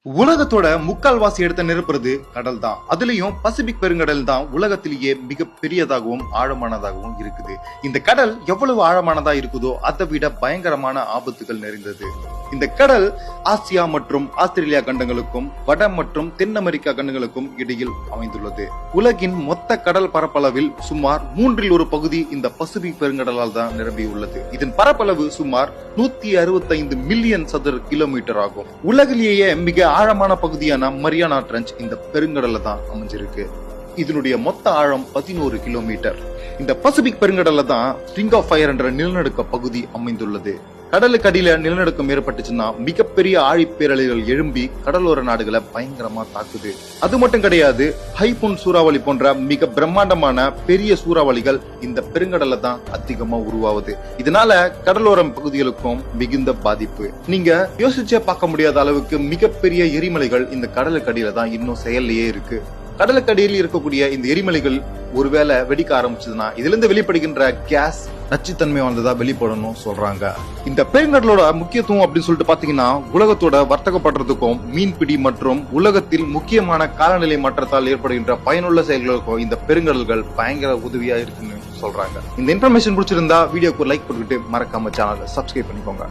உலகத்தோட முக்கால்வாசி இடத்தை நிரப்புறது கடல் தான். அதுலயும் பசிபிக் பெருங்கடல் தான் உலகத்திலேயே மிக பெரியதாகவும் ஆழமானதாகவும் இருக்குது. இந்த கடல் எவ்வளவு ஆழமானதா இருக்குதோ அதை விட பயங்கரமான ஆபத்துகள் நிறைந்தது. இந்த கடல் ஆசியா மற்றும் ஆஸ்திரேலியா கண்டங்களுக்கும் வட மற்றும் தென் அமெரிக்கா கண்டங்களுக்கும் இடையில் அமைந்துள்ளது. உலகின் மொத்த கடல் பரப்பளவில் சுமார் 1/3 பகுதி இந்த பசிபிக் பெருங்கடலால் தான் நிரம்பியுள்ளது. இதன் பரப்பளவு சுமார் 165 மில்லியன் சதுர கிலோமீட்டர் ஆகும். உலகிலேயே மிக ஆழமான பகுதியான மரியானா ட்ரெஞ்ச் இந்த பெருங்கடல்ல தான் அமைஞ்சிருக்கு. இதனுடைய மொத்த ஆழம் 11 கிலோமீட்டர். இந்த பசிபிக் பெருங்கடல்ல தான் ரிங் ஆஃப் ஃபயர் என்ற நிலநடுக்க பகுதி அமைந்துள்ளது. கடலுக்கு அடியில நிலநடுக்கம் ஏற்பட்டுச்சுன்னா மிகப்பெரிய ஆழிப்பேரலைகள் எழும்பி கடலோர நாடுகளை பயங்கரமா தாக்குது. அது மட்டும் கிடையாது, ஹைபூன் சூறாவளி போன்ற மிக பிரம்மாண்டமான பெரிய சூறாவளிகள் இந்த பெருங்கடல்ல தான் அதிகமா உருவாகுது. இதனால கடலோர பகுதிகளுக்கும் மிகுந்த பாதிப்பு. நீங்க யோசிச்சே பார்க்க முடியாத அளவுக்கு மிகப்பெரிய எரிமலைகள் இந்த கடலுக்கு அடியில தான் இன்னும் செயல்லையே இருக்கு. கடலுக்கடியில் இருக்கக்கூடிய இந்த எரிமலைகள் ஒருவேளை வெடிக்க ஆரம்பிச்சதுன்னா இதுல இருந்து வெளிப்படுகின்ற கேஸ் நச்சுத்தன்மை வந்ததா வெளிப்படணும் சொல்றாங்க. இந்த பெருங்கடலோட முக்கியத்துவம் அப்படின்னு சொல்லிட்டு பாத்தீங்கன்னா, உலகத்தோட வர்த்தகப்படுறதுக்கும் மீன்பிடி மற்றும் உலகத்தில் முக்கியமான காலநிலை மாற்றத்தால் ஏற்படுகின்ற பயனுள்ள செயல்களுக்கும் இந்த பெருங்கடல்கள் பயங்கர உதவியா இருக்குன்னு சொல்றாங்க. இந்த இன்ஃபர்மேஷன் பிடிச்சிருந்தா வீடியோக்கு லைக் பண்ணிட்டு மறக்காம சேனலை சப்ஸ்கிரைப் பண்ணிக்கோங்க.